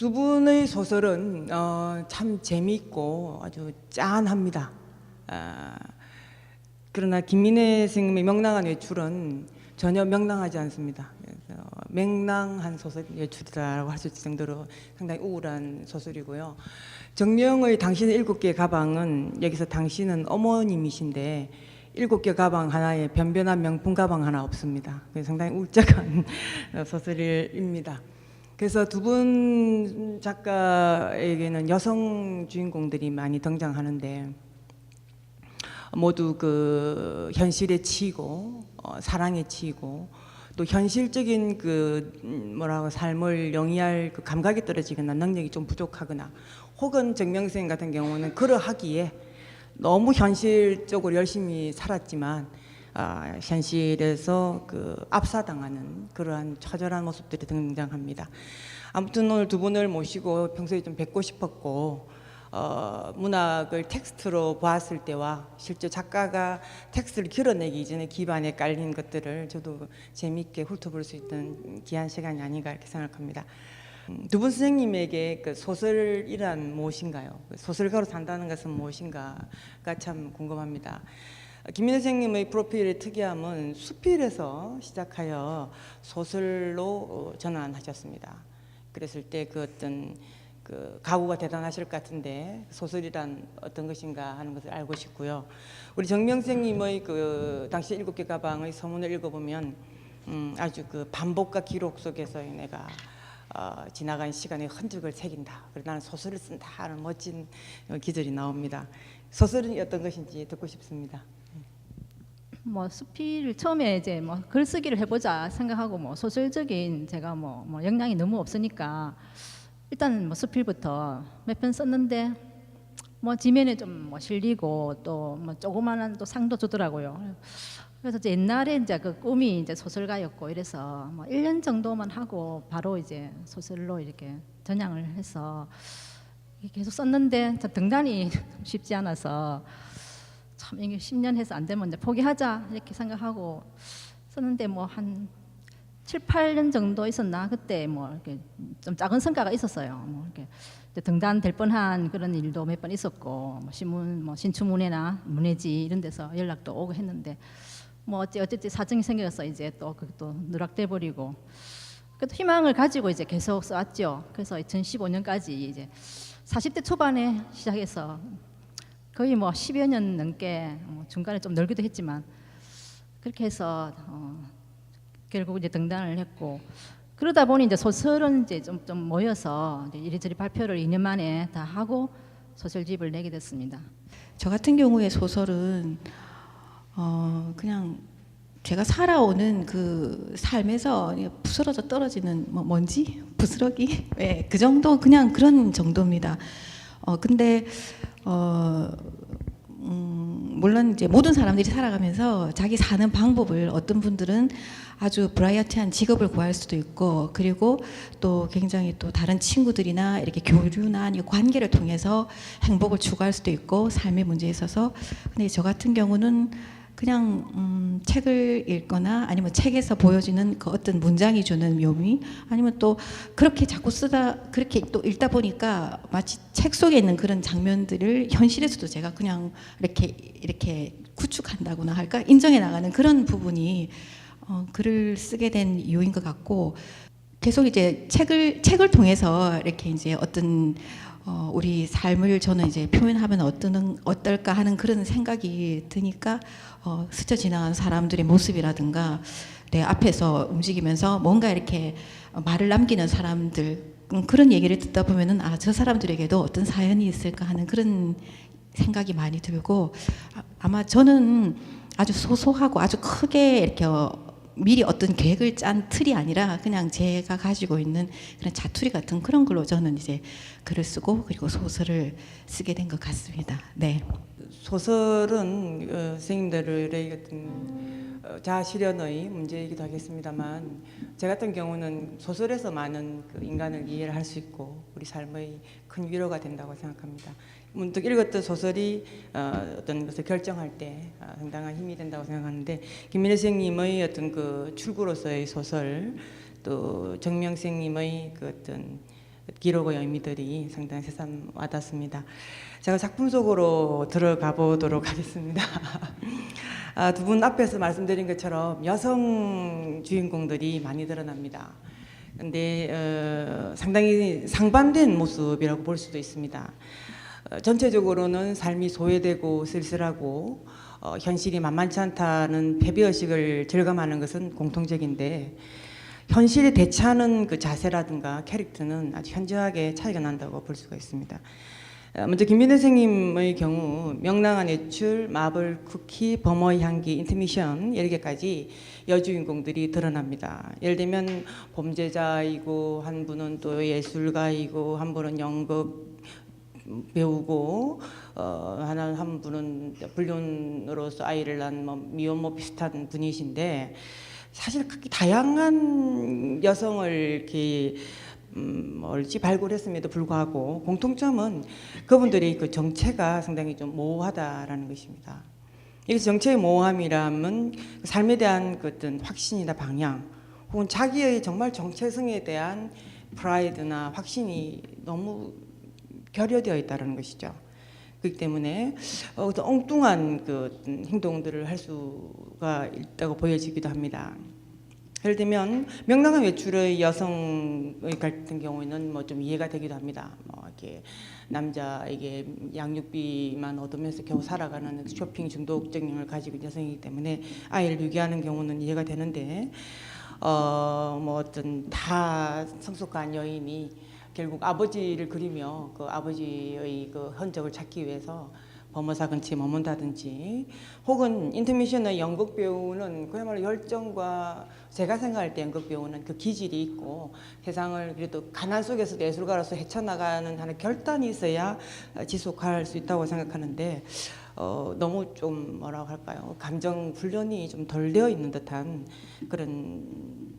두 분의 소설은 참 재미있고 아주 짠합니다. 그러나 김민혜 선생님의 명랑한 외출은 전혀 명랑하지 않습니다. 그래서 맹랑한 소설 외출이라고 할 수 있을 정도로 상당히 우울한 소설이고요. 정명의 당신의 7개의 가방은 여기서 당신은 어머님이신데 7개 가방 하나에 변변한 명품 가방 하나 없습니다. 상당히 울적한 소설입니다. 그래서 두 분 작가에게는 여성 주인공들이 많이 등장하는데 모두 그 현실에 치이고 사랑에 치이고 또 현실적인 그 뭐라고 삶을 영위할 그 감각이 떨어지거나 능력이 좀 부족하거나 혹은 정명생 같은 경우는 그러하기에 너무 현실적으로 열심히 살았지만 현실에서 그 압사당하는 그러한 처절한 모습들이 등장합니다. 아무튼 오늘 두 분을 모시고 평소에 좀 뵙고 싶었고 문학을 텍스트로 보았을 때와 실제 작가가 텍스트를 길어내기 이전에 기반에 깔린 것들을 저도 재미있게 훑어볼 수 있는 귀한 시간이 아닌가 이렇게 생각합니다. 두 분 선생님에게 그 소설이란 무엇인가요? 소설가로 산다는 것은 무엇인가가 참 궁금합니다. 김민혜 선생님의 프로필의 특이함은 수필에서 시작하여 소설로 전환하셨습니다. 그랬을 때 그 어떤 그 각오가 대단하실 것 같은데 소설이란 어떤 것인가 하는 것을 알고 싶고요. 우리 정명 선생님의 그 당시 7개 가방의 서문을 읽어보면 아주 그 반복과 기록 속에서 내가 지나간 시간의 흔적을 새긴다. 그래서 나는 소설을 쓴다 하는 멋진 기절이 나옵니다. 소설은 어떤 것인지 듣고 싶습니다. 뭐 수필 처음에 이제 뭐 글쓰기를 해보자 생각하고 뭐 소설적인 제가 뭐 역량이 너무 없으니까 일단 뭐 수필부터 몇 편 썼는데 뭐 지면에 좀 뭐 실리고 또 뭐 조그마한 또 상도 주더라고요. 그래서 이제 옛날에 이제 그 꿈이 이제 소설가였고 이래서 뭐 1년 정도만 하고 바로 이제 소설로 이렇게 전향을 해서 계속 썼는데 등단이 쉽지 않아서 참 이게 10년 해서 안 되면 이제 포기하자 이렇게 생각하고 썼는데 뭐 한 7, 8년 정도 있었나 그때 뭐 이렇게 좀 작은 성과가 있었어요. 뭐 이렇게 등단 될 뻔한 그런 일도 몇 번 있었고 뭐 신문 뭐 신춘문예나 문예지 이런 데서 연락도 오고 했는데 뭐 어쨌든 사정이 생겨서 이제 또 그것도 누락돼 버리고 그래도 희망을 가지고 이제 계속 써왔죠. 그래서 2015년까지 이제 40대 초반에 시작해서 거의 뭐 10여 년 넘게 중간에 좀 늘기도 했지만 그렇게 해서 결국 이제 등단을 했고 그러다 보니 이제 소설은 이제 좀 모여서 이제 이리저리 발표를 2년 만에 다 하고 소설집을 내게 됐습니다. 저 같은 경우에 소설은 그냥 제가 살아오는 그 삶에서 부스러져 떨어지는 뭐 먼지, 부스러기, 네, 그 정도 그냥 그런 정도입니다. 근데 물론 이제 모든 사람들이 살아가면서 자기 사는 방법을 어떤 분들은 아주 브라이어티한 직업을 구할 수도 있고 그리고 또 굉장히 또 다른 친구들이나 이렇게 교류나 관계를 통해서 행복을 추구할 수도 있고 삶의 문제에 있어서 근데 저 같은 경우는 그냥 책을 읽거나 아니면 책에서 보여지는 그 어떤 문장이 주는 묘미 아니면 또 그렇게 자꾸 쓰다 그렇게 또 읽다 보니까 마치 책 속에 있는 그런 장면들을 현실에서도 제가 그냥 이렇게 구축한다고나 할까 인정해 나가는 그런 부분이 글을 쓰게 된 이유인 것 같고 계속 이제 책을 통해서 이렇게 이제 어떤 우리 삶을 저는 이제 표현하면 어떨까 하는 그런 생각이 드니까 스쳐 지나간 사람들의 모습이라든가 내 앞에서 움직이면서 뭔가 이렇게 말을 남기는 사람들 그런 얘기를 듣다 보면은 저 사람들에게도 어떤 사연이 있을까 하는 그런 생각이 많이 들고 아마 저는 아주 소소하고 아주 크게 이렇게 미리 어떤 계획을 짠 틀이 아니라 그냥 제가 가지고 있는 그런 자투리 같은 그런 걸로 저는 이제 글을 쓰고 그리고 소설을 쓰게 된 것 같습니다. 네. 소설은 선생님들의 어떤 자아실현의 문제이기도 하겠습니다만 제 같은 경우는 소설에서 많은 그 인간을 이해를 할 수 있고 우리 삶의 큰 위로가 된다고 생각합니다. 문득 읽었던 소설이 어떤 것을 결정할 때 상당한 힘이 된다고 생각하는데 김민혜 선생님의 어떤 그 출구로서의 소설 또 정명 선생님의 그 어떤 기록의 의미들이 상당히 새삼 와닿습니다. 제가 작품 속으로 들어가 보도록 하겠습니다. 두 분 앞에서 말씀드린 것처럼 여성 주인공들이 많이 드러납니다. 근데 상당히 상반된 모습이라고 볼 수도 있습니다. 전체적으로는 삶이 소외되고 쓸쓸하고 현실이 만만치 않다는 패배의식을 절감하는 것은 공통적인데 현실에 대처하는 그 자세라든가 캐릭터는 아주 현저하게 차이가 난다고 볼 수가 있습니다. 먼저 김민혜 선생님의 경우 명랑한 외출, 마블 쿠키, 범어의 향기, 인트미션 여러 개까지 여주인공들이 드러납니다. 예를 들면 범죄자이고 한 분은 또 예술가이고 한 분은 연극 배우고 한 분은 불륜으로서 아이를 낳은 미혼모 비슷한 분이신데 사실 그렇게 다양한 여성을 이렇게 발굴했음에도 불구하고 공통점은 그분들의 그 정체가 상당히 좀 모호하다라는 것입니다. 여기서 정체의 모호함이라면 삶에 대한 그 어떤 확신이나 방향 혹은 자기의 정말 정체성에 대한 프라이드나 확신이 너무 결여되어 있다는 것이죠. 그렇기 때문에 어떤 엉뚱한 그 행동들을 할 수가 있다고 보여지기도 합니다. 예를 들면 명랑한 외출의 여성의 같은 경우에는 뭐 좀 이해가 되기도 합니다. 뭐 이렇게 남자에게 양육비만 얻으면서 겨우 살아가는 쇼핑 중독 증을 가지고 있는 여성이기 때문에 아이를 유기하는 경우는 이해가 되는데 뭐 어떤 다 성숙한 여인이 결국 아버지를 그리며 그 아버지의 그 흔적을 찾기 위해서 범어사 근처에 머문다든지 혹은 인터미션의 연극 배우는 그야말로 열정과 제가 생각할 때 연극 배우는 그 기질이 있고 세상을 그래도 가난 속에서 예술가로서 헤쳐나가는 하는 결단이 있어야 지속할 수 있다고 생각하는데 너무 좀 뭐라고 할까요? 감정 훈련이 좀 덜 되어 있는 듯한 그런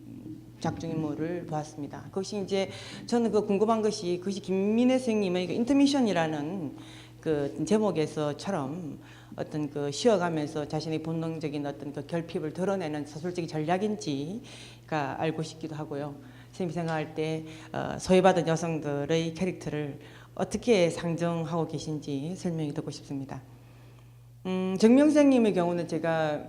작중인물을 보았습니다. 그것이 이제 저는 그 궁금한 것이 그것이 김민혜 선생님의 그 인터미션이라는 그 제목에서처럼 어떤 그 쉬어가면서 자신의 본능적인 어떤 그 결핍을 드러내는 서술적인 전략인지가 알고 싶기도 하고요. 선생님이 생각할 때 소외받은 여성들의 캐릭터를 어떻게 상정하고 계신지 설명이 듣고 싶습니다. 정명 선생님의 경우는 제가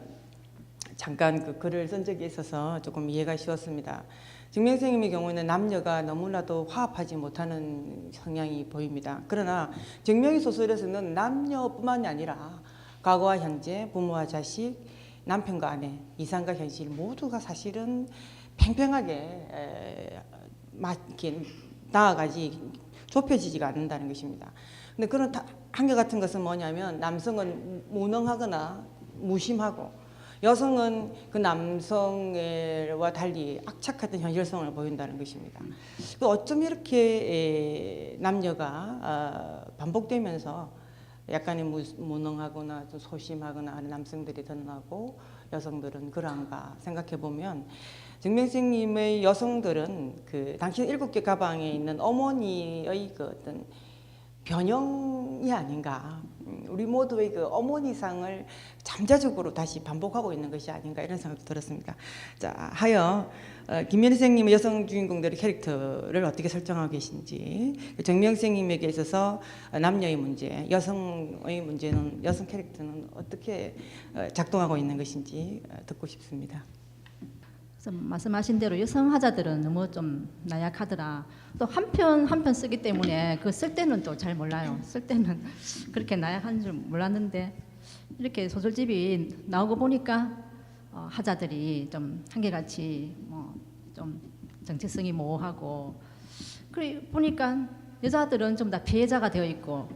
잠깐 그 글을 쓴 적이 있어서 조금 이해가 쉬웠습니다. 정명 선생님의 경우에는 남녀가 너무나도 화합하지 못하는 성향이 보입니다. 그러나 정명의 소설에서는 남녀뿐만이 아니라 과거와 현재, 부모와 자식, 남편과 아내, 이상과 현실 모두가 사실은 팽팽하게 나아가지 좁혀지지가 않는다는 것입니다. 근데 그런 한계 같은 것은 뭐냐면 남성은 무능하거나 무심하고 여성은 그 남성과 달리 악착같은 현실성을 보인다는 것입니다. 어쩜 이렇게 남녀가 반복되면서 약간의 무능하거나 좀 소심하거나 하는 남성들이 드러나고 여성들은 그러한가 생각해 보면 정명 선생님의 여성들은 그 당신 7개 가방에 있는 어머니의 그 어떤 변형이 아닌가. 우리 모두의 그 어머니상을 잠재적으로 다시 반복하고 있는 것이 아닌가 이런 생각도 들었습니다. 자, 하여 김민혜 선생님의 여성 주인공들의 캐릭터를 어떻게 설정하고 계신지, 정명 선생님에게 있어서 남녀의 문제, 여성의 문제는 여성 캐릭터는 어떻게 작동하고 있는 것인지 듣고 싶습니다. 그래서 말씀하신 대로 여성 화자들은 너무 좀 나약하더라. 또 한 편 쓰기 때문에 그 쓸 때는 또 잘 몰라요. 쓸 때는 그렇게 나약한 줄 몰랐는데 이렇게 소설집이 나오고 보니까 화자들이 좀 한결같이 좀 정체성이 모호하고 그래 보니까 여자들은 좀 다 피해자가 되어 있고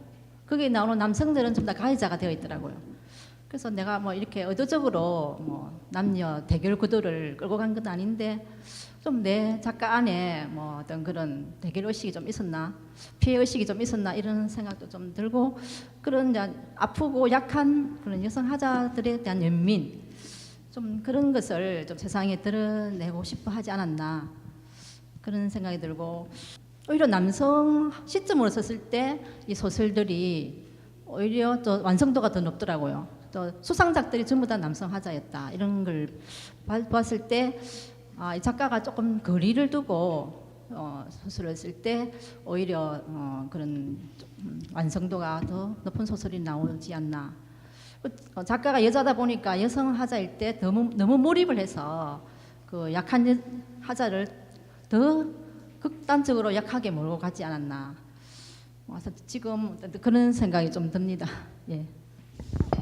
거기에 나오는 남성들은 좀 다 가해자가 되어 있더라고요. 그래서 내가 뭐 이렇게 의도적으로 뭐 남녀 대결 구도를 끌고 간 건 아닌데 좀 내 작가 안에 뭐 어떤 그런 대결 의식이 좀 있었나 피해 의식이 좀 있었나 이런 생각도 좀 들고 그런 이제 아프고 약한 그런 여성 화자들에 대한 연민 좀 그런 것을 좀 세상에 드러내고 싶어 하지 않았나 그런 생각이 들고 오히려 남성 시점으로 썼을 때 이 소설들이 오히려 또 완성도가 더 높더라고요. 또 수상작들이 전부 다 남성 화자였다 이런 걸 봤을 때 이 작가가 조금 거리를 두고 소설을 쓸 때 오히려 그런 완성도가 더 높은 소설이 나오지 않나. 작가가 여자다 보니까 여성 하자일 때 너무 몰입을 해서 그 약한 하자를 더 극단적으로 약하게 몰고 가지 않았나. 와서 지금 그런 생각이 좀 듭니다. 예.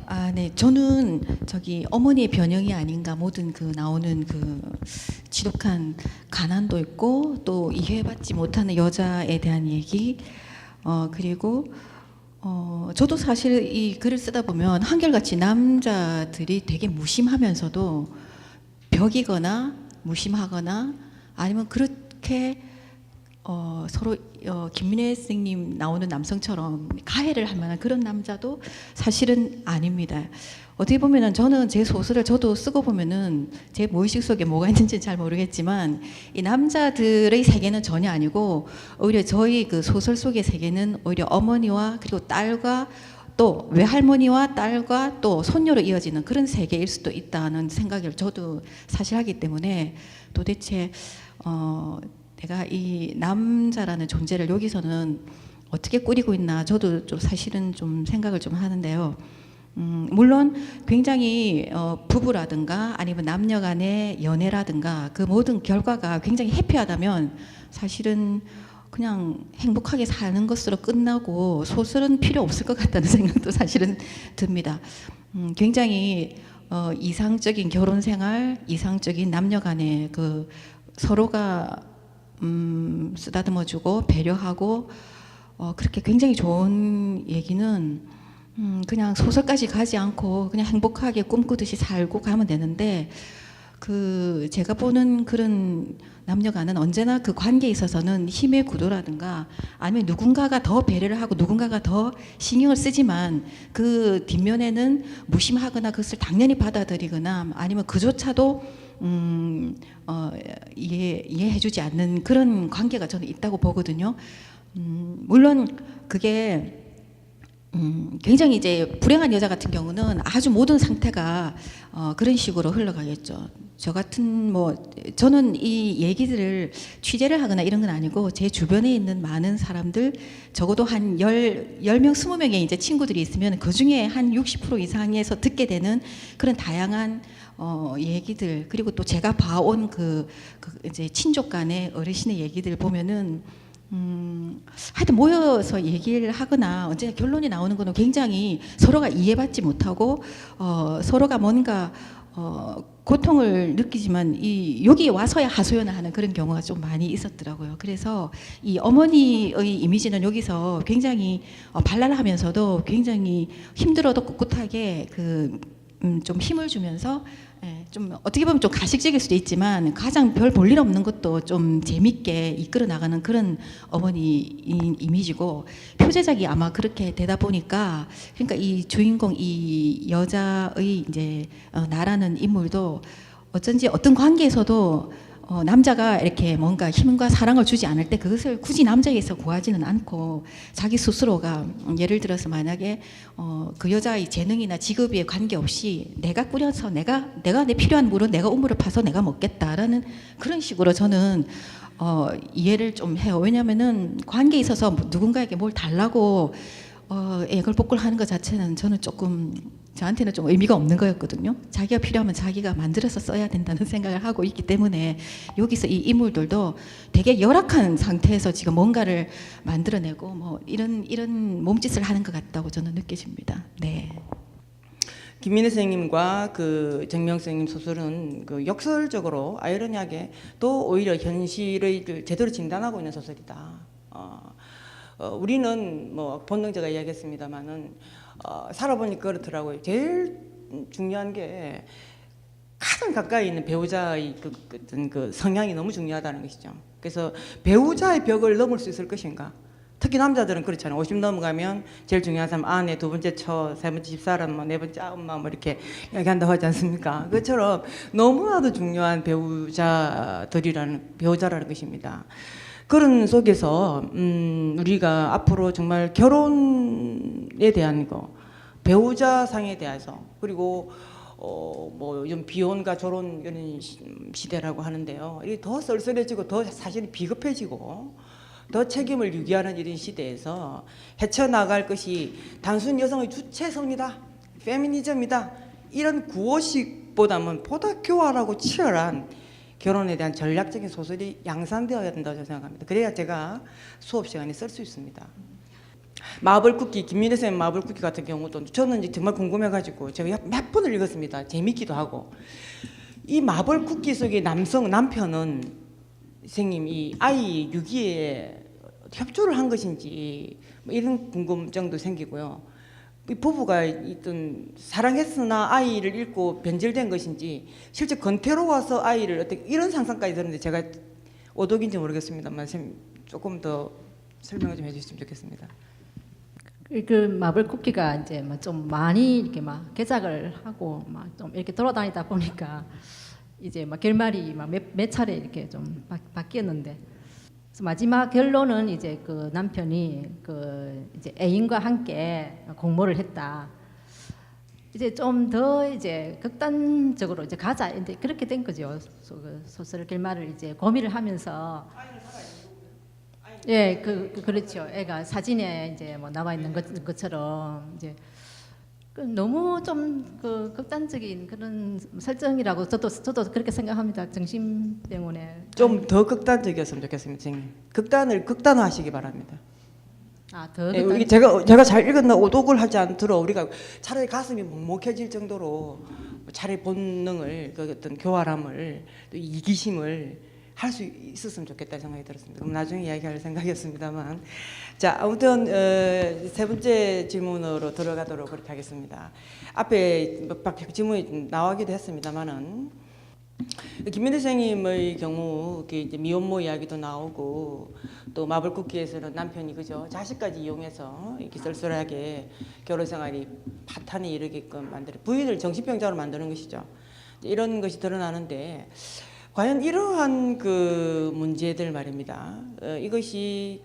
아, 네. 저는 저기 어머니의 변형이 아닌가 모든 그 나오는 그 지독한 가난도 있고 또 이해받지 못하는 여자에 대한 얘기 그리고 저도 사실 이 글을 쓰다 보면 한결같이 남자들이 되게 무심하면서도 벽이거나 무심하거나 아니면 그렇게 서로 김민혜 선생님 나오는 남성처럼 가해를 할 만한 그런 남자도 사실은 아닙니다. 어떻게 보면은 저는 제 소설을 저도 쓰고 보면은 제 무의식 속에 뭐가 있는지 잘 모르겠지만 이 남자들의 세계는 전혀 아니고 오히려 저희 그 소설 속의 세계는 오히려 어머니와 그리고 딸과 또 외할머니와 딸과 또 손녀로 이어지는 그런 세계일 수도 있다는 생각을 저도 사실 하기 때문에 도대체 내가 이 남자라는 존재를 여기서는 어떻게 꾸리고 있나 저도 좀 사실은 좀 생각을 좀 하는데요. 물론 굉장히 부부라든가 아니면 남녀 간의 연애라든가 그 모든 결과가 굉장히 해피하다면 사실은 그냥 행복하게 사는 것으로 끝나고 소설은 필요 없을 것 같다는 생각도 사실은 듭니다. 굉장히 이상적인 결혼 생활, 이상적인 남녀 간의 그 서로가 쓰다듬어주고 배려하고 그렇게 굉장히 좋은 얘기는 그냥 소설까지 가지 않고 그냥 행복하게 꿈꾸듯이 살고 가면 되는데 그 제가 보는 그런 남녀간은 언제나 그 관계에 있어서는 힘의 구도라든가 아니면 누군가가 더 배려를 하고 누군가가 더 신경을 쓰지만 그 뒷면에는 무심하거나 그것을 당연히 받아들이거나 아니면 그조차도 이해해주지 않는 그런 관계가 저는 있다고 보거든요. 물론 그게 굉장히 이제 불행한 여자 같은 경우는 아주 모든 상태가 그런 식으로 흘러가겠죠. 저 같은 저는 이 얘기들을 취재를 하거나 이런 건 아니고 제 주변에 있는 많은 사람들 적어도 한 10명, 20명의 이제 친구들이 있으면 그 중에 한 60% 이상에서 듣게 되는 그런 다양한 얘기들 그리고 또 제가 봐온 그 이제 친족 간의 어르신의 얘기들 보면은 하여튼 모여서 얘기를 하거나 언제나 결론이 나오는 거는 굉장히 서로가 이해받지 못하고 서로가 뭔가 고통을 느끼지만 여기 와서야 하소연을 하는 그런 경우가 좀 많이 있었더라고요. 그래서 이 어머니의 이미지는 여기서 굉장히 발랄하면서도 굉장히 힘들어도 꿋꿋하게 좀 힘을 주면서 좀 어떻게 보면 좀 가식적일 수도 있지만 가장 별 볼일 없는 것도 좀 재밌게 이끌어 나가는 그런 어머니 이미지고 표제작이 아마 그렇게 되다 보니까 그러니까 이 주인공 이 여자의 이제 나라는 인물도 어쩐지 어떤 관계에서도 남자가 이렇게 뭔가 힘과 사랑을 주지 않을 때 그것을 굳이 남자에게서 구하지는 않고 자기 스스로가 예를 들어서 만약에 그 여자의 재능이나 직업에 관계없이 내가 꾸려서 내가 내 필요한 물은 내가 우물을 파서 내가 먹겠다라는 그런 식으로 저는 이해를 좀 해요. 왜냐하면은 관계에 있어서 누군가에게 뭘 달라고 애걸복걸 하는 것 자체는 저는 조금 저한테는 좀 의미가 없는 거였거든요. 자기가 필요하면 자기가 만들어서 써야 된다는 생각을 하고 있기 때문에 여기서 이 인물들도 되게 열악한 상태에서 지금 뭔가를 만들어내고 이런 몸짓을 하는 것 같다고 저는 느껴집니다. 네. 김민혜 선생님과 그 정명 선생님 소설은 그 역설적으로 아이러니하게 또 오히려 현실을 제대로 진단하고 있는 소설이다. 우리는 본능제가 이야기했습니다만은 살아보니까 그렇더라고요. 제일 중요한 게 가장 가까이 있는 배우자의 그 성향이 너무 중요하다는 것이죠. 그래서 배우자의 벽을 넘을 수 있을 것인가. 특히 남자들은 그렇잖아요. 50 넘어가면 제일 중요한 사람 아내, 두 번째 처, 세 번째 집사람, 네 번째 엄마 이렇게 이야기한다고 하지 않습니까? 그처럼 너무나도 중요한 배우자라는 것입니다. 그런 속에서 우리가 앞으로 정말 결혼에 대한 거, 배우자 상에 대해서 그리고 뭐 요즘 비혼과 결혼 이런 시대라고 하는데요. 이게 더 썰썰해지고 더 사실은 비겁해지고 더 책임을 유기하는 이런 시대에서 헤쳐나갈 것이 단순 여성의 주체성이다, 페미니즘이다 이런 구호식보다는 보다 교활하고 치열한 결혼에 대한 전략적인 소설이 양산되어야 된다고 생각합니다. 그래야 제가 수업 시간에 쓸 수 있습니다. 마블 쿠키, 김민혜 쌤 마블 쿠키 같은 경우도 저는 이제 정말 궁금해가지고 제가 몇 번을 읽었습니다. 재밌기도 하고. 이 마블 쿠키 속의 남편은 선생님 이 아이 유기에 협조를 한 것인지 뭐 이런 궁금증도 생기고요. 이 부부가 있던 사랑했으나 아이를 잃고 변질된 것인지 실제 건태로워서 아이를 어떻게 이런 상상까지 드는데 제가 오독인지 모르겠습니다만 선생님 조금 더 설명을 좀 해주셨으면 좋겠습니다. 그 마블 쿠키가 이제 뭐 좀 많이 이렇게 막 개작을 하고 막 좀 이렇게 돌아다니다 보니까 이제 막 결말이 막 몇 차례 이렇게 좀 바뀌었는데 그래서 마지막 결론은 이제 그 남편이 그 이제 애인과 함께 공모를 했다. 이제 좀 더 이제 극단적으로 이제 가자 이제 그렇게 된 거죠. 그 소설 결말을 이제 고민을 하면서. 예, 그렇죠. 애가 사진에 이제 뭐 나와 있는 것처럼 이제 너무 좀 그 극단적인 그런 설정이라고 저도 그렇게 생각합니다. 정신병원에 좀 더 극단적이었으면 좋겠습니다, 선생님. 극단을 극단화하시기 바랍니다. 더 예, 극단. 이게 제가 잘 읽었나 오독을 하지 않도록 우리가 차라리 가슴이 먹먹해질 정도로 차라리 본능을 그 어떤 교활함을 또 이기심을 할 수 있었으면 좋겠다 생각이 들었습니다. 그럼 나중에 이야기할 생각이었습니다만, 자 아무튼 세 번째 질문으로 들어가도록 그렇게 하겠습니다. 앞에 질문이 나오기도 했습니다만은 김민혜 선생님의 경우 이제 미혼모 이야기도 나오고 또 마블 쿠키에서는 남편이 그죠 자식까지 이용해서 이렇게 썰썰하게 결혼 생활이 파탄에 이르게끔 만드는 부인을 정신병자로 만드는 것이죠. 이런 것이 드러나는데. 과연 이러한 그 문제들 말입니다. 이것이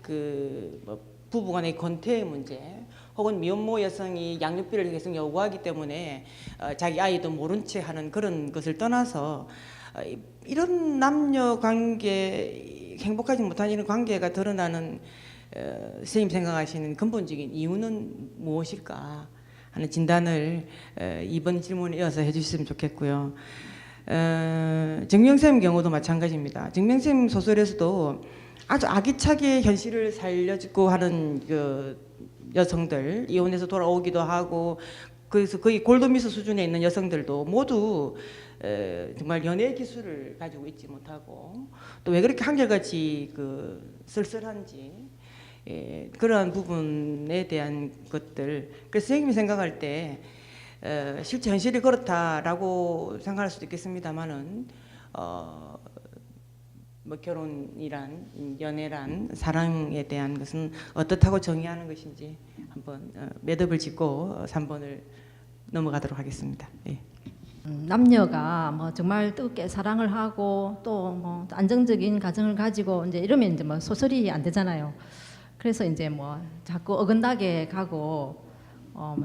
뭐 부부간의 권태의 문제, 혹은 미혼모 여성이 양육비를 계속 요구하기 때문에 자기 아이도 모른 채 하는 그런 것을 떠나서 이런 남녀 관계 행복하지 못한 이런 관계가 드러나는 선생님 생각하시는 근본적인 이유는 무엇일까 하는 진단을 이번 질문에 이어서 해주셨으면 좋겠고요. 정명쌤 경우도 마찬가지입니다. 정명쌤 소설에서도 아주 아기차게 현실을 살려주고 하는 그 여성들, 이혼해서 돌아오기도 하고 그래서 거의 골드미스 수준에 있는 여성들도 모두 정말 연애 기술을 가지고 있지 못하고 또 왜 그렇게 한결같이 그 쓸쓸한지 그러한 부분에 대한 것들. 그래서 선생님이 생각할 때 실제 현실이 그렇다라고 생각할 수도 있겠습니다만은 뭐 결혼이란 연애란 사랑에 대한 것은 어떻다고 정의하는 것인지 한번 매듭을 짓고 3번을 넘어가도록 하겠습니다. 예. 남녀가 뭐 정말 뜨겁게 사랑을 하고 또 뭐 안정적인 가정을 가지고 이제 이러면 이제 뭐 소설이 안 되잖아요. 그래서 이제 뭐 자꾸 어긋나게 가고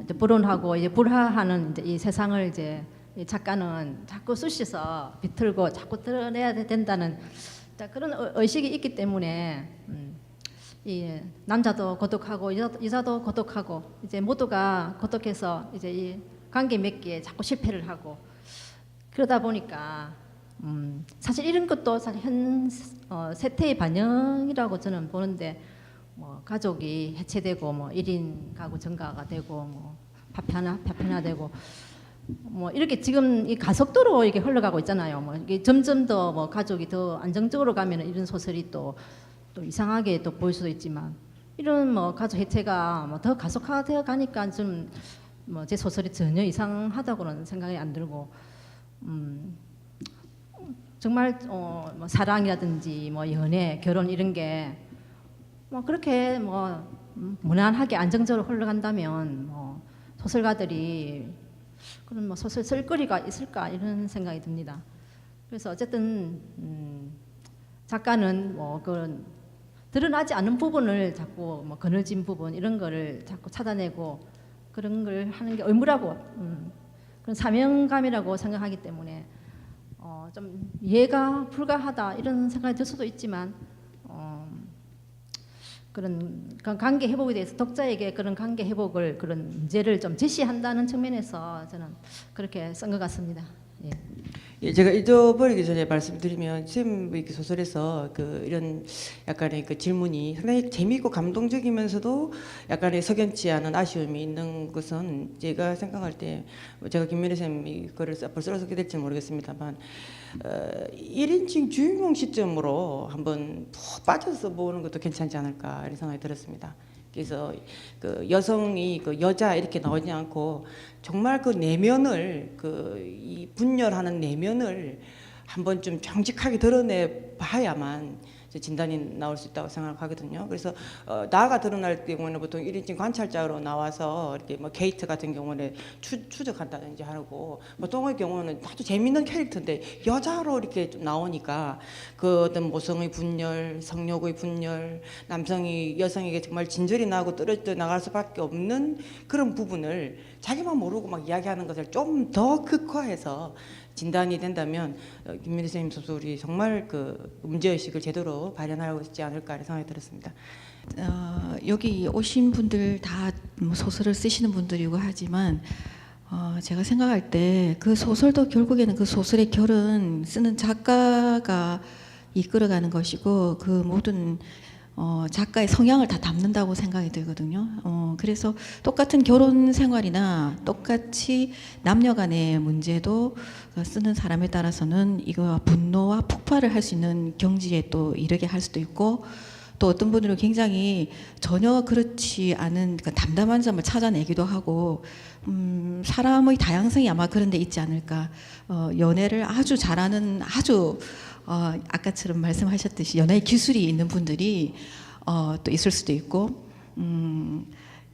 이제 불온하고 이제 불화하는 이제 이 세상을 이제 이 작가는 자꾸 쑤셔서 비틀고 자꾸 드러내야 된다는 그런 의식이 있기 때문에 이 남자도 고독하고 여자도 고독하고 이제 모두가 고독해서 이제 이 관계 맺기에 자꾸 실패를 하고 그러다 보니까 사실 이런 것도 사실 현 세태의 반영이라고 저는 보는데. 뭐 가족이 해체되고 뭐 1인 가구 증가가 되고 뭐 파편화되고 뭐 이렇게 지금 이 가속도로 이게 흘러가고 있잖아요. 뭐 이게 점점 더 뭐 가족이 더 안정적으로 가면 이런 소설이 또 이상하게 또 보일 수도 있지만 이런 뭐 가족 해체가 뭐 더 가속화되어 가니까 좀 뭐 제 소설이 전혀 이상하다고는 생각이 안 들고 정말 뭐 사랑이라든지 뭐 연애, 결혼 이런 게 뭐 그렇게 뭐 무난하게 안정적으로 흘러간다면 뭐 소설가들이 그런 뭐 소설 쓸 거리가 있을까 이런 생각이 듭니다. 그래서 어쨌든 작가는 뭐 그런 드러나지 않은 부분을 자꾸 뭐 그늘진 부분 이런 거를 자꾸 찾아내고 그런 걸 하는 게 의무라고 그런 사명감이라고 생각하기 때문에 좀 이해가 불가하다 이런 생각이 들 수도 있지만 그런 관계 회복에 대해서 독자에게 그런 관계 회복을 그런 문제를 좀 제시한다는 측면에서 저는 그렇게 쓴 것 같습니다. 예. 예, 제가 잊어버리기 전에 말씀드리면 선생님 그 소설에서 그 이런 약간의 그 질문이 상당히 재미있고 감동적이면서도 약간의 석연치 않은 아쉬움이 있는 것은 제가 생각할 때 제가 김민희 선생님이 그걸 앞으로 써서 될지 모르겠습니다만 1인칭 주인공 시점으로 한번 푹 빠져서 보는 것도 괜찮지 않을까 이런 생각이 들었습니다. 그래서 그 여성이 그 여자 이렇게 나오지 않고 정말 그 내면을 이 분열하는 내면을 한번 좀 정직하게 드러내 봐야만 진단이 나올 수 있다고 생각하거든요. 그래서 나가 드러날 경우에는 보통 1인칭 관찰자로 나와서 이렇게 뭐 게이트 같은 경우는 추적한다든지 하고 보통의 경우는 아주 재밌는 캐릭터인데 여자로 이렇게 좀 나오니까 그 어떤 모성의 분열, 성욕의 분열, 남성이 여성에게 정말 진절이 나고 떨어져 나갈 수밖에 없는 그런 부분을 자기만 모르고 막 이야기하는 것을 좀 더 극화해서 진단이 된다면 김민희 선생님 소설이 정말 그 문제의식을 제대로 발현하고 있지 않을까 하는 생각이 들었습니다. 여기 오신 분들 다 소설을 쓰시는 분들이고 하지만 제가 생각할 때 그 소설도 결국에는 그 소설의 결은 쓰는 작가가 이끌어가는 것이고 그 모든 작가의 성향을 다 담는다고 생각이 들거든요. 그래서 똑같은 결혼 생활이나 똑같이 남녀 간의 문제도 쓰는 사람에 따라서는 이거 분노와 폭발을 할 수 있는 경지에 또 이르게 할 수도 있고 또 어떤 분들은 굉장히 전혀 그렇지 않은 그러니까 담담한 점을 찾아내기도 하고 사람의 다양성이 아마 그런 데 있지 않을까. 연애를 아주 잘하는 아주 아까처럼 말씀하셨듯이 연애의 기술이 있는 분들이 또 있을 수도 있고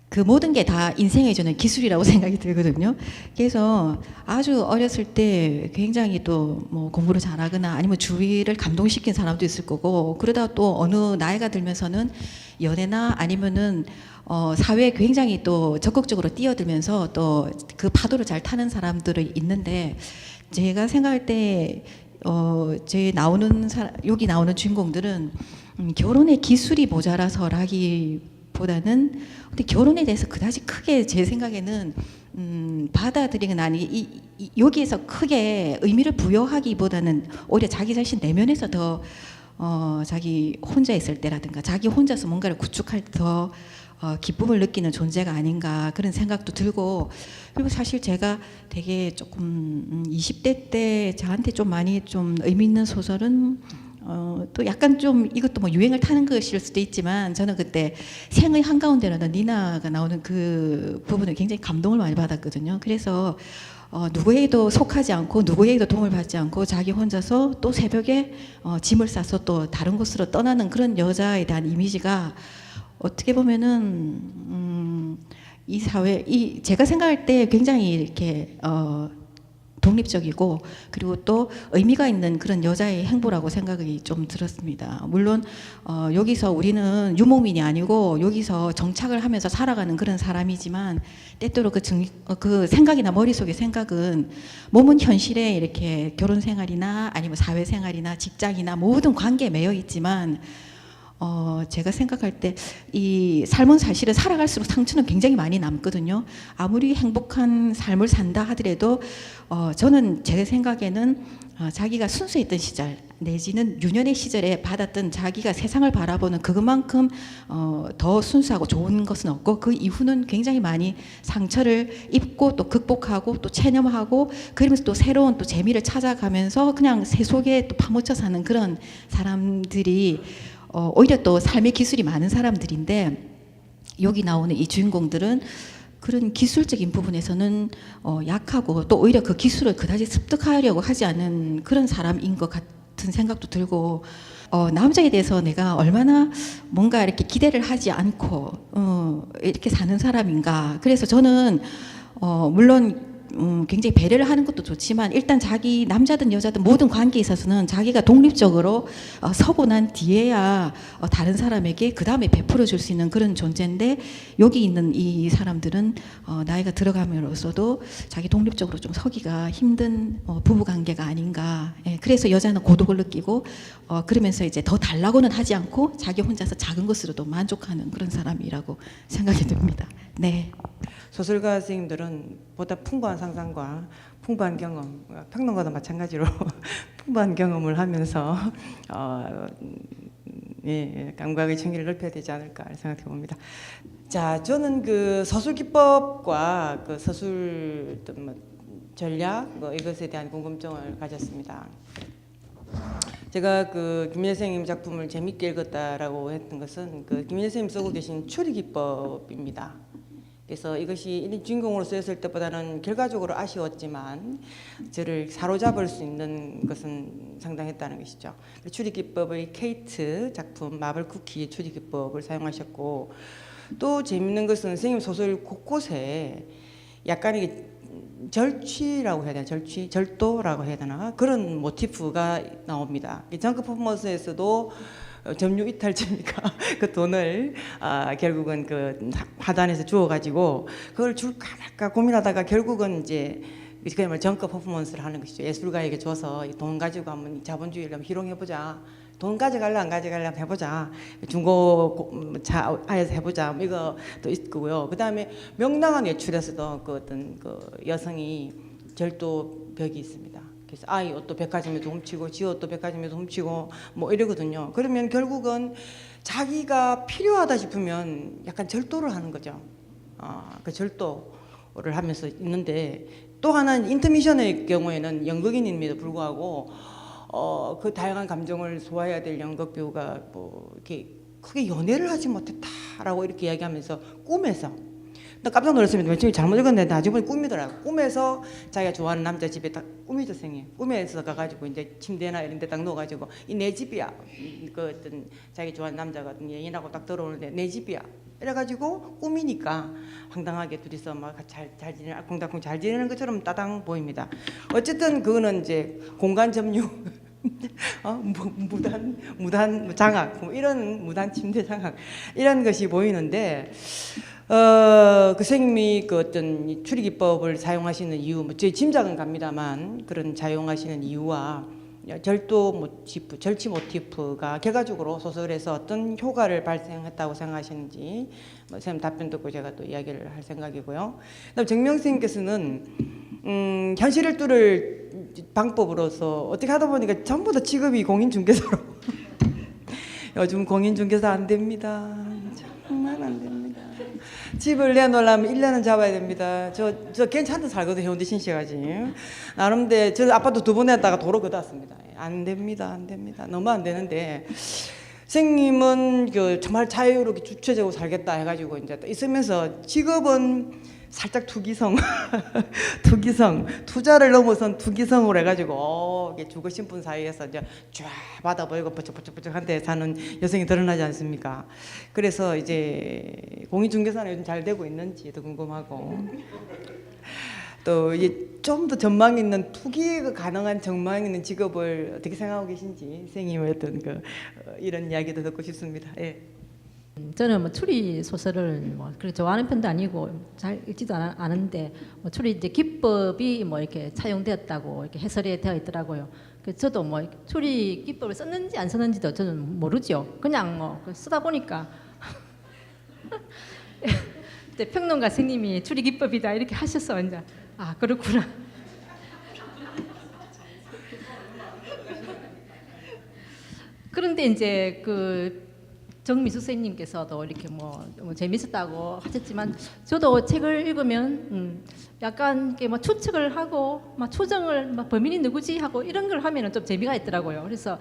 그 모든 게 다 인생의 저는 기술이라고 생각이 들거든요. 그래서 아주 어렸을 때 굉장히 또 뭐 공부를 잘하거나 아니면 주위를 감동시킨 사람도 있을 거고 그러다 또 어느 나이가 들면서는 연애나 아니면은 사회에 굉장히 또 적극적으로 뛰어들면서 또 그 파도를 잘 타는 사람들이 있는데 제가 생각할 때 여기 나오는 주인공들은 결혼의 기술이 모자라서라기보다는 근데 결혼에 대해서 그다지 크게 제 생각에는 받아들이는 아니 여기에서 크게 의미를 부여하기보다는 오히려 자기 자신 내면에서 더 자기 혼자 있을 때라든가 자기 혼자서 뭔가를 구축할 때 더 기쁨을 느끼는 존재가 아닌가 그런 생각도 들고 그리고 사실 제가 되게 조금 20대 때 저한테 좀 많이 좀 의미 있는 소설은 또 약간 좀 이것도 뭐 유행을 타는 것일 수도 있지만 저는 그때 생의 한가운데라는 니나가 나오는 그 부분을 굉장히 감동을 많이 받았거든요. 그래서 누구에게도 속하지 않고 누구에게도 도움을 받지 않고 자기 혼자서 또 새벽에 짐을 싸서 또 다른 곳으로 떠나는 그런 여자에 대한 이미지가 어떻게 보면은 이 사회 제가 생각할 때 굉장히 이렇게 독립적이고 그리고 또 의미가 있는 그런 여자의 행보라고 생각이 좀 들었습니다. 물론 여기서 우리는 유목민이 아니고 여기서 정착을 하면서 살아가는 그런 사람이지만 때때로 그 생각이나 머릿속의 생각은 몸은 현실에 이렇게 결혼 생활이나 아니면 사회 생활이나 직장이나 모든 관계에 매여 있지만 제가 생각할 때 이 삶은 사실은 살아갈수록 상처는 굉장히 많이 남거든요. 아무리 행복한 삶을 산다 하더라도 저는 제 생각에는 자기가 순수했던 시절 내지는 유년의 시절에 받았던 자기가 세상을 바라보는 그것만큼 더 순수하고 좋은 것은 없고 그 이후는 굉장히 많이 상처를 입고 또 극복하고 또 체념하고 그러면서 또 새로운 또 재미를 찾아가면서 그냥 새 속에 또 파묻혀 사는 그런 사람들이 오히려 또 삶의 기술이 많은 사람들인데 여기 나오는 이 주인공들은 그런 기술적인 부분에서는 약하고 또 오히려 그 기술을 그다지 습득하려고 하지 않은 그런 사람인 것 같은 생각도 들고 남자에 대해서 내가 얼마나 뭔가 이렇게 기대를 하지 않고 이렇게 사는 사람인가. 그래서 저는 물론 굉장히 배려를 하는 것도 좋지만 일단 자기 남자든 여자든 모든 관계에 있어서는 자기가 독립적으로 서고 난 뒤에야 다른 사람에게 그 다음에 베풀어 줄 수 있는 그런 존재인데 여기 있는 이 사람들은 나이가 들어감으로써도 자기 독립적으로 좀 서기가 힘든 부부 관계가 아닌가. 예, 그래서 여자는 고독을 느끼고 그러면서 이제 더 달라고는 하지 않고 자기 혼자서 작은 것으로도 만족하는 그런 사람이라고 생각이 듭니다. 네. 소설가 선생님들은 보다 풍부한 상상과 풍부한 경험, 평론가도 마찬가지로 풍부한 경험을 하면서 감각의 청기를 넓혀야 되지 않을까 생각해 봅니다. 자, 저는 그 서술 기법과 그 서술 전략 이것에 대한 궁금증을 가졌습니다. 제가 그 김민재 선생님 작품을 재밌게 읽었다라고 했던 것은 그 김민재 선생님 쓰고 계신 추리 기법입니다. 그래서 이것이 1인 주인공으로 쓰였을 때보다는 결과적으로 아쉬웠지만 저를 사로잡을 수 있는 것은 상당했다는 것이죠. 추리 기법의 케이트 작품 마블 쿠키 추리 기법을 사용하셨고 또 재밌는 것은 선생님 소설 곳곳에 약간의 절취라고 해야 되나 절도라고 해야 되나 그런 모티프가 나옵니다. 정크 퍼포먼스에서도 점유 이탈자니까 그 돈을 결국은 그 화단에서 주어가지고 그걸 줄까 말까 고민하다가 결국은 이제 그야말로 정크 퍼포먼스를 하는 것이죠. 예술가에게 줘서 돈 가지고 한번 자본주의를 한번 희롱해보자. 돈 가져갈래 안 가져갈래 한번 해보자. 중고차에서 해보자. 이것도 있고요. 그 다음에 명랑한 외출에서도 그 어떤 그 여성이 절도벽이 있습니다. 그래서 아이 옷도 백화점에서 훔치고 지 옷도 백화점에서 훔치고 뭐 이러거든요. 그러면 결국은 자기가 필요하다 싶으면 약간 절도를 하는 거죠. 그 절도를 하면서 있는데 또 하나는 인터미션의 경우에는 연극인임에도 불구하고 그 다양한 감정을 소화해야 될 연극 배우가 뭐 이렇게 크게 연애를 하지 못했다라고 이렇게 이야기하면서 꿈에서 나 깜짝 놀랐습니다. 왠지 잘못 읽었는데 나중에 보니 꿈이더라고. 꿈에서 자기가 좋아하는 남자 집에 딱 꿈이죠, 선생님. 꿈에서 가가지고 이제 침대나 이런 데 딱 누워가지고 이 내 집이야. 그 어떤 자기 좋아하는 남자가 예인하고 딱 들어오는데 내 집이야. 이래가지고 꿈이니까 황당하게 둘이서 막 잘 지내는 알콩달콩 잘 지내는 것처럼 따당 보입니다. 어쨌든 그거는 이제 공간 점유. 무단 장악 뭐 이런 무단 침대 장악 이런 것이 보이는데 그 선생님이 그 어떤 추리 기법을 사용하시는 이유 뭐 제 짐작은 갑니다만 그런 사용하시는 이유와 절치 모티프가 결과적으로 소설에서 어떤 효과를 발생했다고 생각하시는지 뭐 선생님 답변 듣고 제가 또 이야기를 할 생각이고요. 그다음 정명 선생님께서는 현실을 뚫을 방법으로서 어떻게 하다 보니까 전부 다 직업이 공인중개사로 요즘 공인중개사 안 됩니다. 정말 안 됩니다. 집을 내놓으려면 1년은 잡아야 됩니다. 저 괜찮은 살거든요. 현대 신시가지. 나름대로 저 아파트 2번 냈다가 도로 걷었습니다. 안 됩니다. 너무 안 되는데 선생님은 그 정말 자유롭게 주체적으로 살겠다 해가지고 이제 있으면서 직업은 살짝 투기성, 투자를 넘어선 투기성으로 해가지고 이게 주거 신분 사이에서 이제 쫙 받아 보이고 버쩍버쩍한데 사는 여성이 드러나지 않습니까? 그래서 이제 공인중개사는 요즘 잘 되고 있는지도 궁금하고 또 이제 좀 더 전망 있는 투기가 가능한 전망 있는 직업을 어떻게 생각하고 계신지 선생님의 어떤 그 이런 이야기도 듣고 싶습니다. 예. 저는 뭐 추리 소설을 뭐 그렇게 좋아하는 편도 아니고 잘 읽지도 않은데 뭐 추리 이제 기법이 뭐 이렇게 차용되었다고 이렇게 해설이 되어 있더라고요. 그 저도 뭐 추리 기법을 썼는지 안 썼는지도 저는 모르죠. 그냥 뭐 쓰다 보니까 이제 평론가 선생님이 추리 기법이다 이렇게 하셔서 이제 아 그렇구나. 그런데 이제 그 정미숙 선생님께서도 이렇게 뭐 재밌었다고 하셨지만 저도 책을 읽으면 약간 이렇게 뭐 추측을 하고 막 추정을 막 범인이 누구지 하고 이런 걸 하면은 좀 재미가 있더라고요. 그래서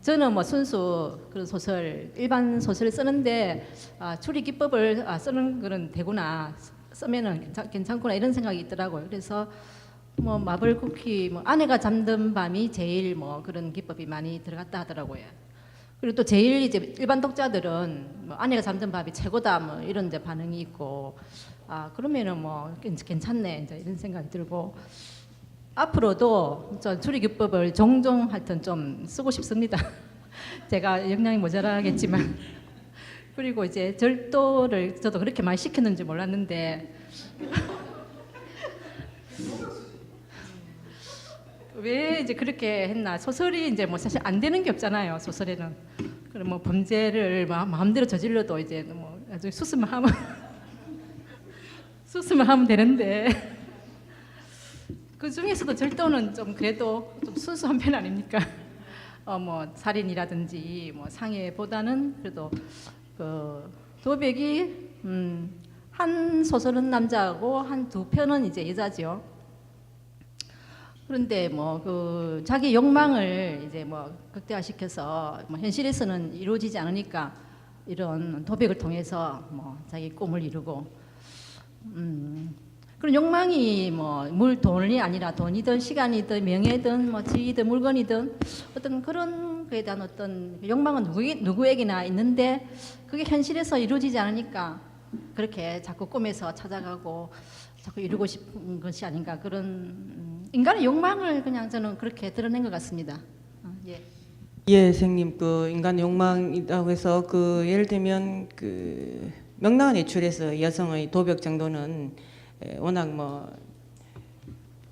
저는 뭐 순수 그런 소설 일반 소설을 쓰는데 추리 기법을 쓰는 그런 되구나 쓰면은 괜찮구나 이런 생각이 있더라고요. 그래서 뭐 마블 쿠키 뭐 아내가 잠든 밤이 제일 뭐 그런 기법이 많이 들어갔다 하더라고요. 그리고 또 제일 이제 일반 독자들은 뭐 아내가 잠든 밤이 최고다 뭐 이런 데 반응이 있고 아 그러면은 뭐 괜찮네 이제 이런 생각이 들고 앞으로도 저 주리기법을 종종 하여튼 좀 쓰고 싶습니다. 제가 역량이 모자라겠지만 그리고 이제 절도를 저도 그렇게 많이 시켰는지 몰랐는데 왜 이제 그렇게 했나. 소설이 이제 뭐 사실 안 되는 게 없잖아요. 소설에는. 그럼 뭐 범죄를 마음대로 저질러도 이제 뭐 아주 수습만 하면 수습만 하면 되는데 그 중에서도 절도는 좀 그래도 좀 순수한 편 아닙니까? 뭐 살인이라든지 뭐 상해보다는 그래도 그 도백이 한 소설은 남자하고 한 두 편은 이제 여자죠. 그런데 뭐 그 자기 욕망을 이제 뭐 극대화시켜서 뭐 현실에서는 이루어지지 않으니까 이런 도백을 통해서 뭐 자기 꿈을 이루고 그런 욕망이 뭐 돈이 아니라 돈이든 시간이든 명예든 뭐 지위든 물건이든 어떤 그런 거에 대한 어떤 욕망은 누구에게나 있는데 그게 현실에서 이루어지지 않으니까 그렇게 자꾸 꿈에서 찾아가고 자꾸 이루고 싶은 것이 아닌가 그런 인간의 욕망을 그냥 저는 그렇게 드러낸 것 같습니다. 예. 예, 선생님 그 인간 욕망이라고 해서 그 예를 들면 그 명랑한 외출에서 여성의 도벽 정도는 워낙 뭐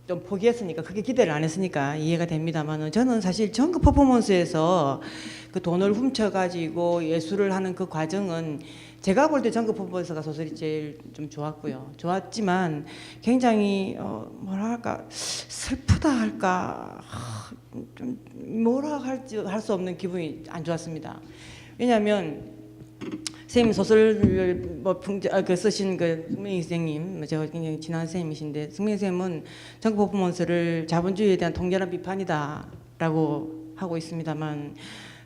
좀 포기했으니까 크게 기대를 안 했으니까 이해가 됩니다만은 저는 사실 전국 퍼포먼스에서 그 돈을 훔쳐가지고 예술을 하는 그 과정은 제가 볼 때 전국 퍼포먼스가 소설이 제일 좀 좋았고요. 좋았지만 굉장히 뭐랄까 슬프다 할까 좀 뭐라 할지 할 수 없는 기분이 안 좋았습니다. 왜냐하면 선생님 소설을 그 쓰신 그 승민이 선생님, 제가 굉장히 친한 선생님이신데 승민이 선생님은 전국 퍼포먼스를 자본주의에 대한 통렬한 비판이다라고 하고 있습니다만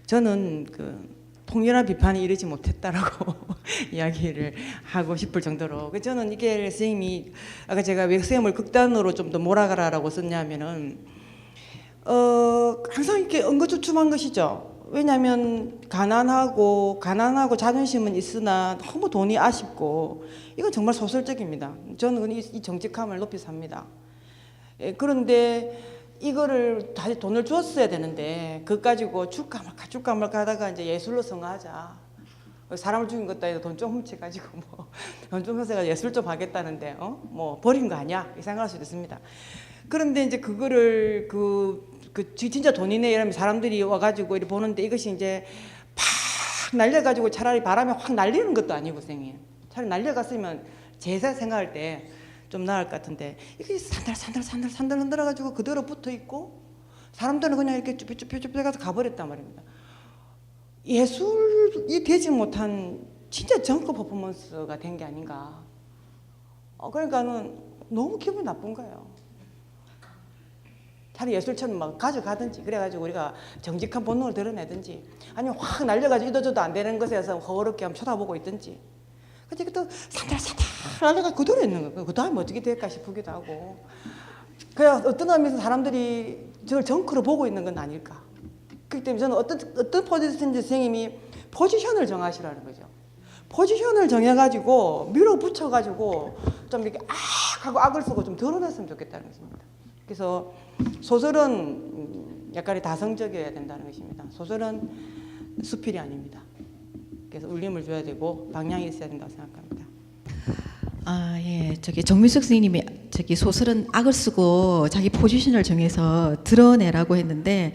저는 그 통렬한 비판이 이르지 못했다라고 이야기를 하고 싶을 정도로 저는 이게 선생님이 아까 제가 왜 선생님을 극단으로 좀 더 몰아가라라고 썼냐면은 항상 이렇게 응거주춤한 것이죠. 왜냐하면 가난하고 자존심은 있으나 너무 돈이 아쉽고 이건 정말 소설적입니다. 저는 이 정직함을 높이 삽니다. 그런데 이거를 다시 돈을 주었어야 되는데 그거 가지고 줄까 말까 하다가 이제 예술로 성화하자. 사람을 죽인 것도 아니고 돈 좀 훔쳐가지고 뭐 돈 좀 훔쳐가지고 예술 좀 하겠다는데 뭐 버린 거 아니야? 이 생각할 수도 있습니다. 그런데 이제 그거를 진짜 돈이네 이러면 사람들이 와가지고 이렇게 보는데 이것이 이제 팍 날려가지고 차라리 바람에 확 날리는 것도 아니고 선생님. 차라리 날려갔으면 제 생각할 때 좀 나을 것 같은데 이게 산들 흔들어가지고 그대로 붙어 있고 사람들은 그냥 이렇게 쭈뼛쭈뼛 해가서 가버렸단 말입니다. 예술이 되지 못한 진짜 정크 퍼포먼스가 된 게 아닌가. 그러니까는 너무 기분 나쁜 거예요. 차라리 예술처럼 막 가져가든지 그래가지고 우리가 정직한 본능을 드러내든지 아니면 확 날려가지고 이도저도 안 되는 것에서 허겁게 한번 쳐다보고 있든지 근데 또 산들 날려가 그대로 있는 거예요. 그 다음에 어떻게 될까 싶기도 하고 그냥 어떤 의미에서 사람들이 저걸 정크로 보고 있는 건 아닐까. 그렇기 때문에 저는 어떤 포지션인지 선생님이 포지션을 정하시라는 거죠. 포지션을 정해가지고 밀어붙여가지고 좀 이렇게 하고 악을 쓰고 좀 드러냈으면 좋겠다는 것입니다. 그래서 소설은 약간의 다성적이어야 된다는 것입니다. 소설은 수필이 아닙니다. 그래서 울림을 줘야 되고 방향이 있어야 된다고 생각합니다. 예. 정민석 선생님이 소설은 악을 쓰고 자기 포지션을 정해서 드러내라고 했는데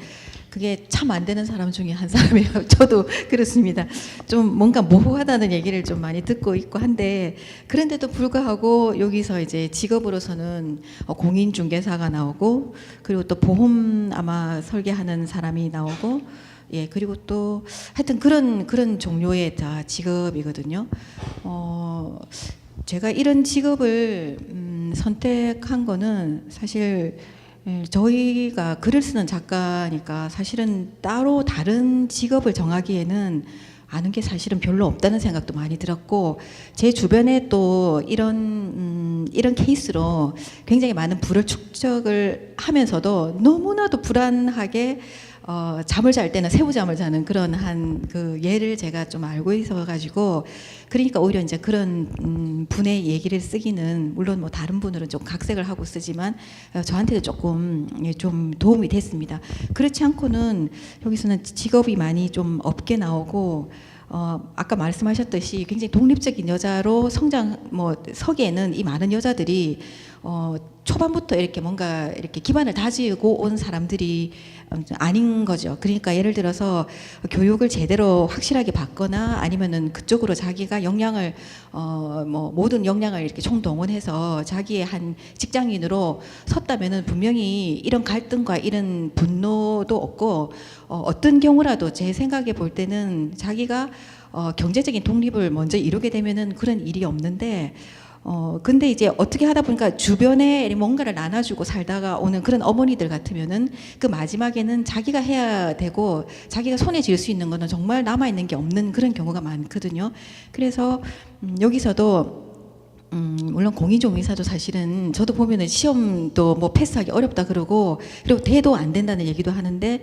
그게 참 안 되는 사람 중에 한 사람이에요. 저도 그렇습니다. 좀 뭔가 모호하다는 얘기를 좀 많이 듣고 있고 한데 그런데도 불구하고 여기서 이제 직업으로서는 공인중개사가 나오고 그리고 또 보험 아마 설계하는 사람이 나오고 예 그리고 또 하여튼 그런 종류의 다 직업이거든요. 제가 이런 직업을 선택한 거는 사실 저희가 글을 쓰는 작가니까 사실은 따로 다른 직업을 정하기에는 아는 게 사실은 별로 없다는 생각도 많이 들었고 제 주변에 또 이런 케이스로 굉장히 많은 불을 축적을 하면서도 너무나도 불안하게 잠을 잘 때는 새우잠을 자는 그런 한 그 예를 제가 좀 알고 있어가지고 그러니까 오히려 이제 그런 분의 얘기를 쓰기는 물론 뭐 다른 분들은 좀 각색을 하고 쓰지만 저한테도 조금 좀 도움이 됐습니다. 그렇지 않고는 여기서는 직업이 많이 좀 없게 나오고 아까 말씀하셨듯이 굉장히 독립적인 여자로 서기에는 이 많은 여자들이 초반부터 이렇게 뭔가 이렇게 기반을 다지고 온 사람들이 아닌 거죠. 그러니까 예를 들어서 교육을 제대로 확실하게 받거나 아니면은 그쪽으로 자기가 역량을 모든 역량을 이렇게 총동원해서 자기의 한 직장인으로 섰다면은 분명히 이런 갈등과 이런 분노도 없고 어떤 경우라도 제 생각에 볼 때는 자기가 경제적인 독립을 먼저 이루게 되면은 그런 일이 없는데 근데 이제 어떻게 하다 보니까 주변에 뭔가를 나눠주고 살다가 오는 그런 어머니들 같으면은 그 마지막에는 자기가 해야 되고 자기가 손에 쥘 수 있는 거는 정말 남아있는 게 없는 그런 경우가 많거든요. 그래서 여기서도 물론 공인중개사도 사실은 저도 보면은 시험도 뭐 패스하기 어렵다 그러고 그리고 대도 안 된다는 얘기도 하는데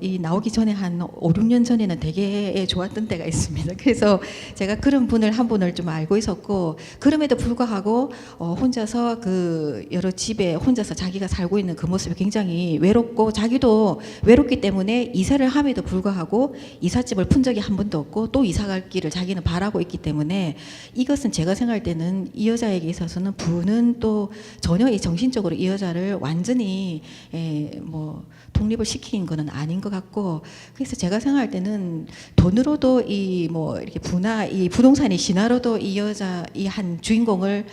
이 나오기 전에 한 5, 6년 전에는 되게 좋았던 때가 있습니다. 그래서 제가 그런 분을 한 분을 좀 알고 있었고 그럼에도 불구하고 혼자서 그 여러 집에 혼자서 자기가 살고 있는 그 모습이 굉장히 외롭고 자기도 외롭기 때문에 이사를 함에도 불구하고 이삿짐을 푼 적이 한 번도 없고 또 이사 갈 길을 자기는 바라고 있기 때문에 이것은 제가 생각할 때는 이 여자에게 있어서는 부는 또 전혀 이 정신적으로 이 여자를 완전히 뭐 독립을 시킨 거는 아닌 것 같고 그래서 제가 생각할 때는 돈으로도 이 뭐 이렇게 부나 이 부동산의 신화로도 이 여자 이 한 주인공을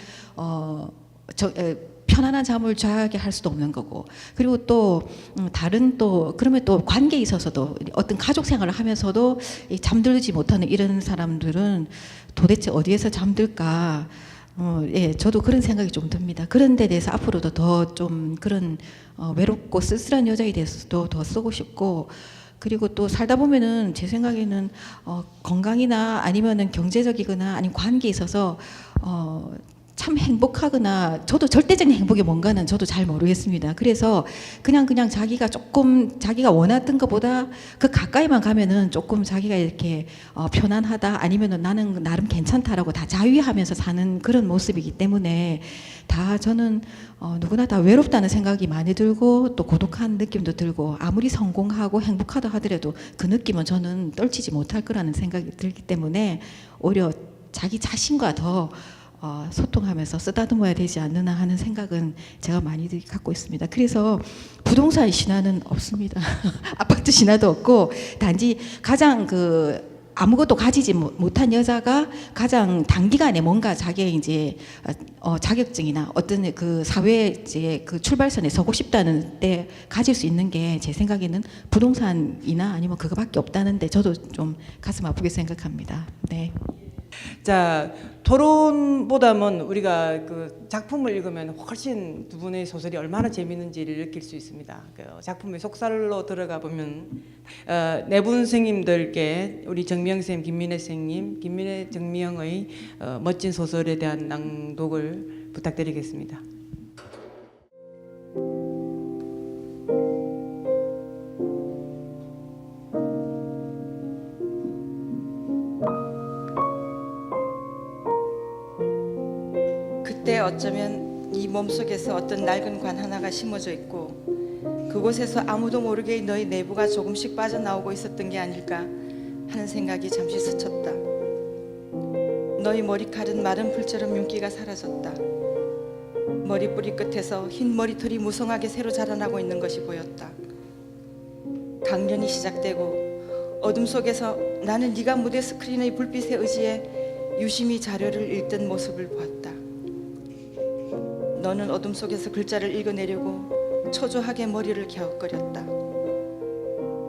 편안한 잠을 자게 할 수도 없는 거고 그리고 또 다른 또 그러면 또 관계에 있어서도 어떤 가족 생활을 하면서도 잠들지 못하는 이런 사람들은 도대체 어디에서 잠들까 예, 저도 그런 생각이 좀 듭니다. 그런 데 대해서 앞으로도 더 좀 그런 외롭고 쓸쓸한 여자에 대해서도 더 쓰고 싶고 그리고 또 살다 보면은 제 생각에는 건강이나 아니면은 경제적이거나 아니면 관계에 있어서 참 행복하거나 저도 절대적인 행복이 뭔가는 저도 잘 모르겠습니다. 그래서 그냥 자기가 조금 자기가 원했던 것보다 그 가까이만 가면은 조금 자기가 이렇게 편안하다 아니면은 나는 나름 괜찮다라고 다 자위하면서 사는 그런 모습이기 때문에 다 저는 누구나 다 외롭다는 생각이 많이 들고 또 고독한 느낌도 들고 아무리 성공하고 행복하다 하더라도 그 느낌은 저는 떨치지 못할 거라는 생각이 들기 때문에 오히려 자기 자신과 더 소통하면서 쓰다듬어야 되지 않느냐 하는 생각은 제가 많이 갖고 있습니다. 그래서 부동산 신화는 없습니다. 아파트 신화도 없고 단지 가장 아무것도 가지지 못한 여자가 가장 단기간에 뭔가 자기의 이제 자격증이나 어떤 그 사회 이제 그 출발선에 서고 싶다는 때 가질 수 있는 게 제 생각에는 부동산이나 아니면 그거밖에 없다는데 저도 좀 가슴 아프게 생각합니다. 네. 자, 토론보다는 우리가 그 작품을 읽으면 훨씬 두 분의 소설이 얼마나 재미있는지를 느낄 수 있습니다. 그 작품의 속살로 들어가 보면 네 분 선생님들께 우리 정미영 선생님, 김민혜 선생님, 김민혜, 정미영의 멋진 소설에 대한 낭독을 부탁드리겠습니다. 그때 어쩌면 이 몸속에서 어떤 낡은 관 하나가 심어져 있고 그곳에서 아무도 모르게 너희 내부가 조금씩 빠져나오고 있었던 게 아닐까 하는 생각이 잠시 스쳤다. 너희 머리칼은 마른 풀처럼 윤기가 사라졌다. 머리 뿌리 끝에서 흰 머리털이 무성하게 새로 자라나고 있는 것이 보였다. 강연이 시작되고 어둠 속에서 나는 네가 무대 스크린의 불빛에 의지해 유심히 자료를 읽던 모습을 보았다. 너는 어둠 속에서 글자를 읽어내려고 초조하게 머리를 갸웃거렸다.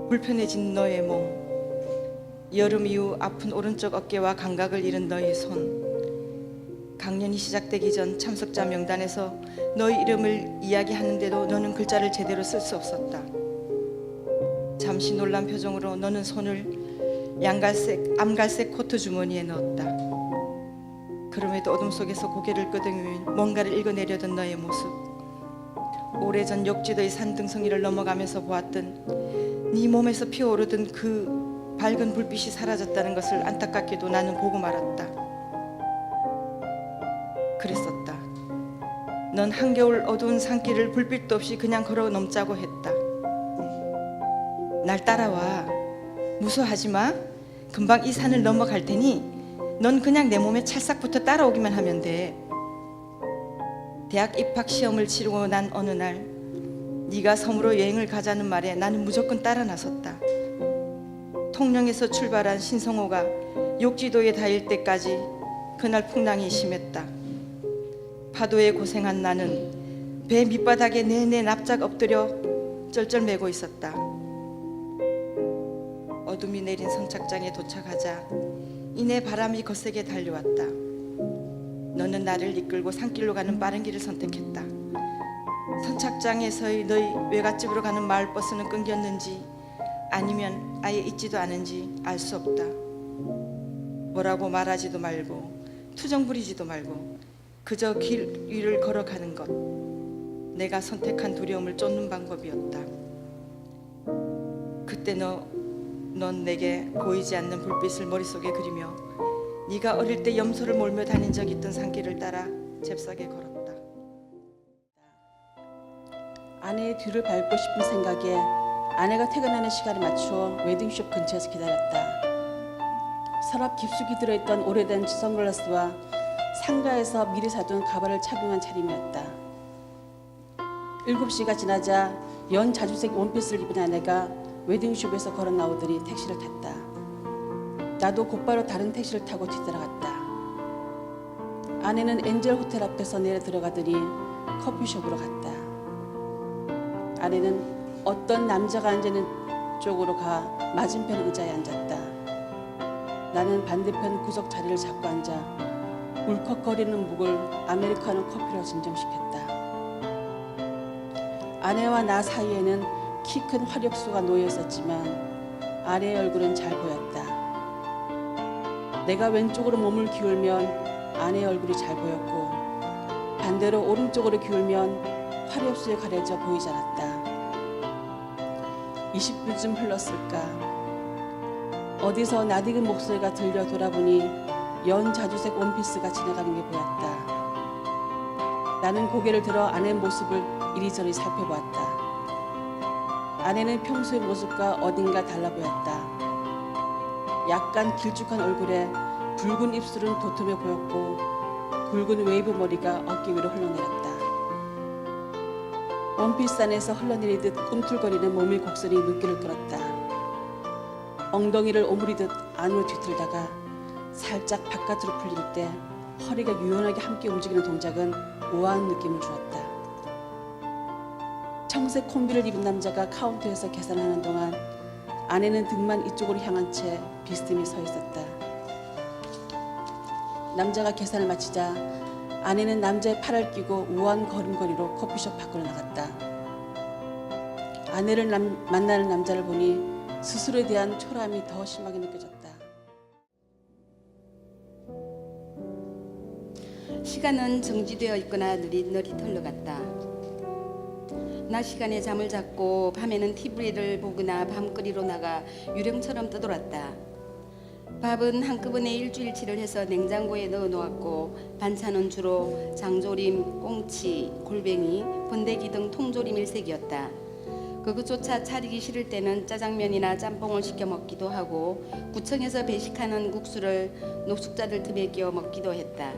불편해진 너의 몸, 여름 이후 아픈 오른쪽 어깨와 감각을 잃은 너의 손, 강연이 시작되기 전 참석자 명단에서 너의 이름을 이야기하는데도 너는 글자를 제대로 쓸 수 없었다. 잠시 놀란 표정으로 너는 손을 암갈색 코트 주머니에 넣었다. 그럼에도 어둠 속에서 고개를 끄덕이며 뭔가를 읽어내려던 너의 모습, 오래전 욕지도의 산등성이를 넘어가면서 보았던 네 몸에서 피어오르던 그 밝은 불빛이 사라졌다는 것을 안타깝게도 나는 보고 말았다. 그랬었다. 넌 한겨울 어두운 산길을 불빛도 없이 그냥 걸어 넘자고 했다. 날 따라와. 무서워하지 마. 금방 이 산을 넘어갈 테니 넌 그냥 내 몸에 찰싹부터 따라오기만 하면 돼. 대학 입학 시험을 치르고 난 어느 날 네가 섬으로 여행을 가자는 말에 나는 무조건 따라 나섰다. 통영에서 출발한 신성호가 욕지도에 닿을 때까지 그날 풍랑이 심했다. 파도에 고생한 나는 배 밑바닥에 내내 납작 엎드려 쩔쩔매고 있었다. 어둠이 내린 선착장에 도착하자 이내 바람이 거세게 달려왔다. 너는 나를 이끌고 산길로 가는 빠른 길을 선택했다. 선착장에서의 너희 외갓집으로 가는 마을버스는 끊겼는지 아니면 아예 있지도 않은지 알 수 없다. 뭐라고 말하지도 말고 투정 부리지도 말고 그저 길 위를 걸어가는 것. 내가 선택한 두려움을 쫓는 방법이었다. 그때 넌 내게 보이지 않는 불빛을 머릿속에 그리며 네가 어릴 때 염소를 몰며 다닌 적 있던 산길을 따라 잽싸게 걸었다. 아내의 뒤를 밟고 싶은 생각에 아내가 퇴근하는 시간에 맞춰 웨딩숍 근처에서 기다렸다. 서랍 깊숙이 들어있던 오래된 선글라스와 상가에서 미리 사둔 가발을 착용한 차림이었다. 7시가 지나자 연 자주색 원피스를 입은 아내가 웨딩숍에서 걸어 나오더니 택시를 탔다. 나도 곧바로 다른 택시를 타고 뒤따라갔다. 아내는 엔젤 호텔 앞에서 내려 들어가더니 커피숍으로 갔다. 아내는 어떤 남자가 앉는 쪽으로 가 맞은편 의자에 앉았다. 나는 반대편 구석 자리를 잡고 앉아 울컥거리는 목을 아메리카노 커피로 진정시켰다. 아내와 나 사이에는 키 큰 화력수가 놓여 있었지만 아내의 얼굴은 잘 보였다. 내가 왼쪽으로 몸을 기울면 아내의 얼굴이 잘 보였고 반대로 오른쪽으로 기울면 화력수에 가려져 보이지 않았다. 20분쯤 흘렀을까. 어디서 낯익은 목소리가 들려 돌아보니 연 자주색 원피스가 지나가는 게 보였다. 나는 고개를 들어 아내의 모습을 이리저리 살펴보았다. 아내는 평소의 모습과 어딘가 달라 보였다. 약간 길쭉한 얼굴에 붉은 입술은 도톰해 보였고 굵은 웨이브 머리가 어깨 위로 흘러내렸다. 원피스 안에서 흘러내리듯 꿈틀거리는 몸의 곡선이 눈길을 끌었다. 엉덩이를 오므리듯 안으로 뒤틀다가 살짝 바깥으로 풀릴 때 허리가 유연하게 함께 움직이는 동작은 우아한 느낌을 주었다. 청색 콤비를 입은 남자가 카운터에서 계산하는 동안 아내는 등만 이쪽으로 향한 채 비스듬히 서 있었다. 남자가 계산을 마치자 아내는 남자의 팔을 끼고 우아한 걸음걸이로 커피숍 밖으로 나갔다. 아내를 만나는 남자를 보니 스스로에 대한 초라함이 더 심하게 느껴졌다. 시간은 정지되어 있거나 느릿느릿 흘러갔다. 낮 시간에 잠을 잤고 밤에는 TV를 보거나 밤거리로 나가 유령처럼 떠돌았다. 밥은 한꺼번에 일주일치를 해서 냉장고에 넣어 놓았고 반찬은 주로 장조림, 꽁치, 골뱅이, 번데기 등 통조림 일색이었다. 그것조차 차리기 싫을 때는 짜장면이나 짬뽕을 시켜 먹기도 하고 구청에서 배식하는 국수를 녹숙자들 틈에 끼워 먹기도 했다.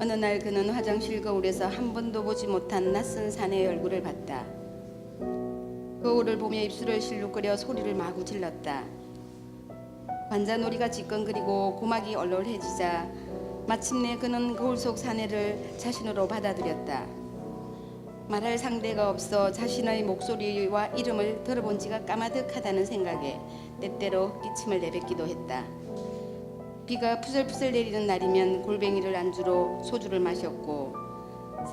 어느 날 그는 화장실 거울에서 한 번도 보지 못한 낯선 사내의 얼굴을 봤다. 거울을 보며 입술을 실룩거려 소리를 마구 질렀다. 관자놀이가 지끈거리고 고막이 얼얼해지자 마침내 그는 거울 속 사내를 자신으로 받아들였다. 말할 상대가 없어 자신의 목소리와 이름을 들어본 지가 까마득하다는 생각에 때때로 헛기침을 내뱉기도 했다. 비가 푸슬푸슬 내리는 날이면 골뱅이를 안주로 소주를 마셨고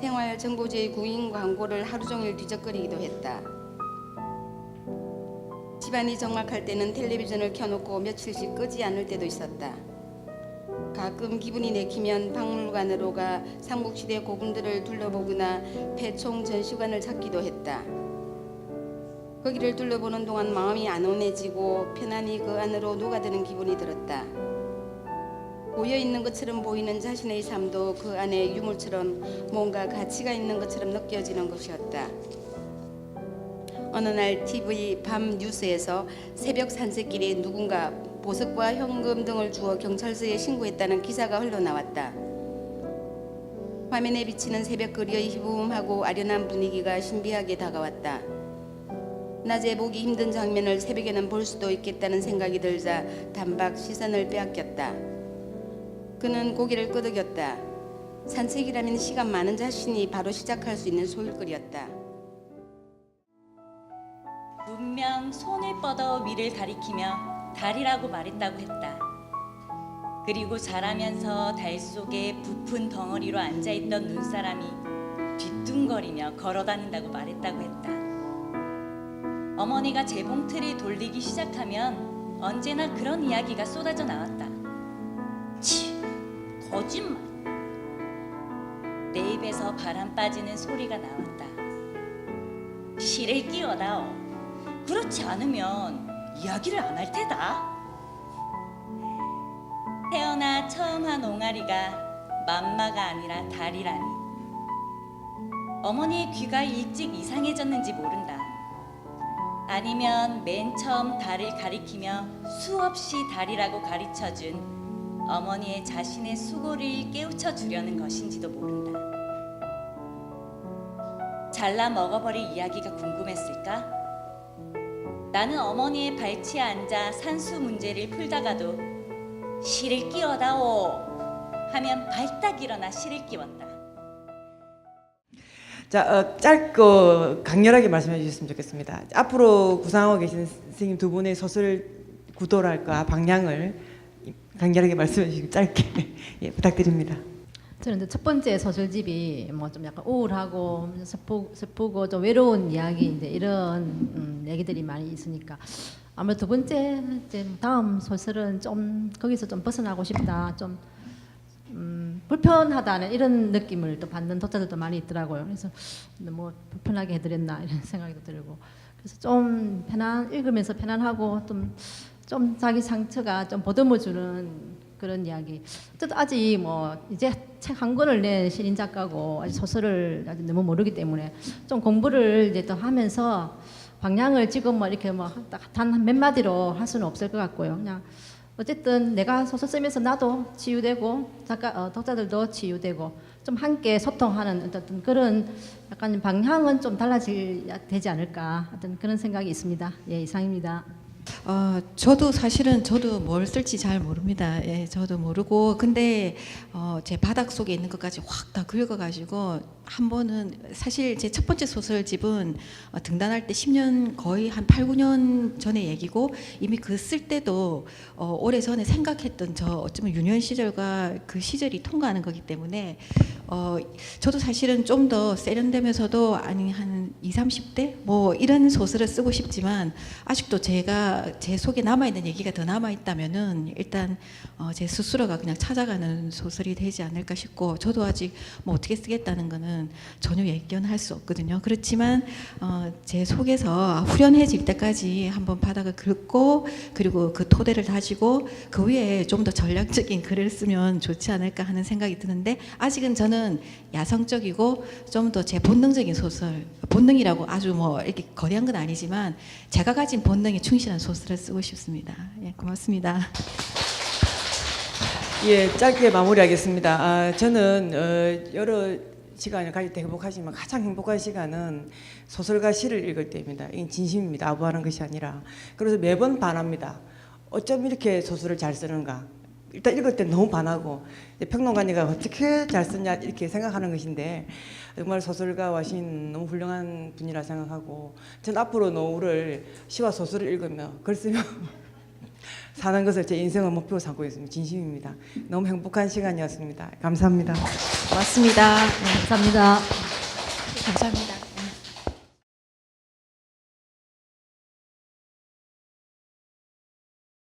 생활정보제 구인 광고를 하루 종일 뒤적거리기도 했다. 집안이 적막할 때는 텔레비전을 켜놓고 며칠씩 끄지 않을 때도 있었다. 가끔 기분이 내키면 박물관으로 가 삼국시대 고궁들을 둘러보거나 패총 전시관을 찾기도 했다. 거기를 둘러보는 동안 마음이 안온해지고 편안히 그 안으로 녹아드는 기분이 들었다. 고여있는 것처럼 보이는 자신의 삶도 그 안에 유물처럼 뭔가 가치가 있는 것처럼 느껴지는 것이었다. 어느 날 TV 밤 뉴스에서 새벽 산책길에 누군가 보석과 현금 등을 주어 경찰서에 신고했다는 기사가 흘러나왔다. 화면에 비치는 새벽거리의 희붐하고 아련한 분위기가 신비하게 다가왔다. 낮에 보기 힘든 장면을 새벽에는 볼 수도 있겠다는 생각이 들자 단박 시선을 빼앗겼다. 그는 고개를 끄덕였다. 산책이라면 시간 많은 자신이 바로 시작할 수 있는 소일거리였다. 분명 손을 뻗어 위를 가리키며 달이라고 말했다고 했다. 그리고 자라면서 달 속에 부푼 덩어리로 앉아있던 눈사람이 뒤뚱거리며 걸어다닌다고 말했다고 했다. 어머니가 재봉틀을 돌리기 시작하면 언제나 그런 이야기가 쏟아져 나왔다. 치, 거짓말. 내 입에서 바람 빠지는 소리가 나왔다. 실을 끼워다오. 그렇지 않으면 이야기를 안 할 테다. 태어나 처음 한 옹알이가 맘마가 아니라 달이라니. 어머니의 귀가 일찍 이상해졌는지 모른다. 아니면 맨 처음 달을 가리키며 수없이 달이라고 가르쳐준 어머니의 자신의 수고를 깨우쳐 주려는 것인지도 모른다. 잘라 먹어버릴 이야기가 궁금했을까? 나는 어머니의 발치에 앉아 산수 문제를 풀다가도 실을 끼워다오 하면 발딱 일어나 실을 끼웠다. 자, 짧고 강렬하게 말씀해 주셨으면 좋겠습니다. 앞으로 구상하고 계신 선생님 두 분의 소설 구도랄까 방향을 강렬하게 말씀해 주시고 짧게 예, 부탁드립니다. 저는 이제 첫 번째 소설집이 뭐 좀 약간 우울하고 슬프고 좀 외로운 이야기인데 이런 얘기들이 많이 있으니까 아무래도 두 번째 이제 다음 소설은 좀 거기서 좀 벗어나고 싶다, 좀 불편하다는 이런 느낌을 또 받는 독자들도 많이 있더라고요. 그래서 뭐 불편하게 해드렸나 이런 생각도 들고, 그래서 좀 읽으면서 편안하고 좀 자기 상처가 좀 보듬어주는 그런 이야기. 어쨌든 아직 뭐 이제 책 한 권을 낸 신인 작가고 아직 소설을 아직 너무 모르기 때문에 좀 공부를 이제 또 하면서 방향을 지금 뭐 이렇게 뭐 단 몇 마디로 할 수는 없을 것 같고요. 그냥 어쨌든 내가 소설 쓰면서 나도 치유되고 독자들도 치유되고 좀 함께 소통하는 어떤 그런 약간 방향은 좀 되지 않을까 어떤 그런 생각이 있습니다. 예, 이상입니다. 저도 사실은 뭘 쓸지 잘 모릅니다. 예, 저도 모르고 근데 제 바닥 속에 있는 것까지 확 다 긁어가지고 한 번은 사실 제 첫 번째 소설집은 등단할 때 10년 거의 한 8, 9년 전의 얘기고 이미 그 쓸 때도 오래전에 생각했던 저 어쩌면 유년 시절과 그 시절이 통과하는 거기 때문에 저도 사실은 좀 더 세련되면서도 아니 한 20, 30대 뭐 이런 소설을 쓰고 싶지만 아직도 제가 제 속에 남아있는 얘기가 더 남아있다면은 일단 제 스스로가 그냥 찾아가는 소설이 되지 않을까 싶고 저도 아직 뭐 어떻게 쓰겠다는 거는 전혀 예견할 수 없거든요. 그렇지만 제 속에서 후련해질 때까지 한번 바닥을 긁고 그리고 그 토대를 다지고 그 위에 좀 더 전략적인 글을 쓰면 좋지 않을까 하는 생각이 드는데 아직은 저는 야성적이고 좀 더 제 본능적인 소설, 본능이라고 아주 뭐 이렇게 거대한 건 아니지만 제가 가진 본능에 충실한 소설을 쓰고 싶습니다. 예, 고맙습니다. 예, 짧게 마무리하겠습니다. 저는 여러 시간을 가질 때 행복하지만 가장 행복한 시간은 소설과 시를 읽을 때입니다. 이게 진심입니다. 아부하는 것이 아니라. 그래서 매번 반합니다. 어쩜 이렇게 소설을 잘 쓰는가. 일단 읽을 때 너무 반하고 평론가니까 어떻게 잘 쓰냐 이렇게 생각하는 것인데 정말 소설가와 시인 너무 훌륭한 분이라 생각하고 전 앞으로 노후를 시와 소설을 읽으며 글 쓰며 사는 것을 제 인생의 목표로 삼고 있습니다. 진심입니다. 너무 행복한 시간이었습니다. 감사합니다. 고맙습니다. 네, 감사합니다. 감사합니다.